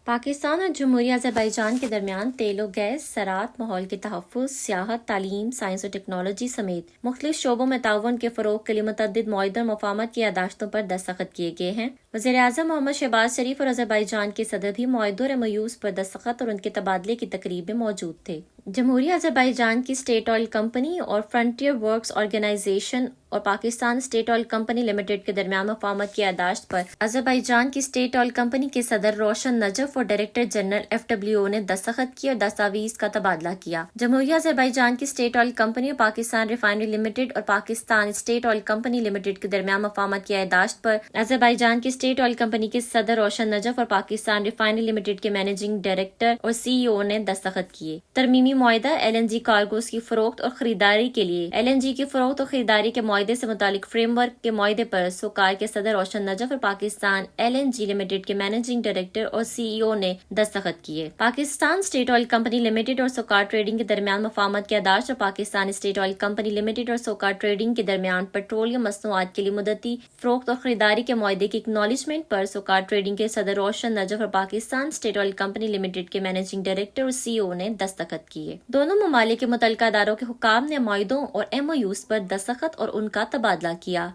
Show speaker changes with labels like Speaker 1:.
Speaker 1: پاکستان اور جمہوریہ آذربائیجان کے درمیان تیل و گیس، زراعت، ماحول کے تحفظ، سیاحت، تعلیم، سائنس و ٹیکنالوجی سمیت مختلف شعبوں میں تعاون کے فروغ کے لیے متعدد معاہدوں اور مفاہمت کی یادداشتوں پر دستخط کیے گئے ہیں۔ وزیر اعظم محمد شہباز شریف اور آذربائیجان کے صدر بھی معاہدوں اور MOUs پر دستخط اور ان کے تبادلے کی تقریب میں موجود تھے۔ جمہوریہ آذربائیجان کی اسٹیٹ آئل کمپنی اور فرنٹیئر ورکس آرگنائزیشن اور Pakistan state oil company limited کے درمیان مفاہمت کی یادداشت پر آذربائیجان کی اسٹیٹ آئل کمپنی کے صدر روشن نجف اور ڈائریکٹر جنرل FWO نے دستخط کیے اور دستاویز کا تبادلہ کیا۔ جمہوریہ آذربائیجان کی اسٹیٹ آئل کمپنی اور پاکستان ریفائنری لمیٹڈ اور Pakistan state oil company limited کے درمیان مفاہمت کی یادداشت پر آذربائیجان کی اسٹیٹ آئل کمپنی کے صدر روشن نجف اور پاکستان ریفائنری لمیٹڈ کے مینیجنگ ڈائریکٹر اور CEO نے دستخط کیے۔ ترمیمی معاہدہ LNG کارگوز کی فروخت اور خریداری کے لیے LNG کی فروخت اور خریداری کے معاہدے سے متعلق فریم ورک کے معاہدے پر سوکار کے صدر روشن نجف اور پاکستان LNG لمیٹڈ کے مینیجنگ ڈائریکٹر اور CEO نے دستخط کیے۔ Pakistan state oil company limited اور سوکار ٹریڈنگ کے درمیان مفاہمت کی یادداشت اور Pakistan state oil company limited اور سوکار ٹریڈنگ کے درمیان پیٹرولیم مصنوعات کے لیے مدتی فروخت اور خریداری کے معاہدے کی اکنالجمنٹ پر سوکار ٹریڈنگ کے صدر روشن نجف اور Pakistan state oil company limited کے مینیجنگ ڈائریکٹر اور CEO نے دستخط کیے۔ دونوں ممالک کے متعلقہ اداروں کے حکام نے معاہدوں اور MOUs پر دستخط اور ان کا تبادلہ کیا۔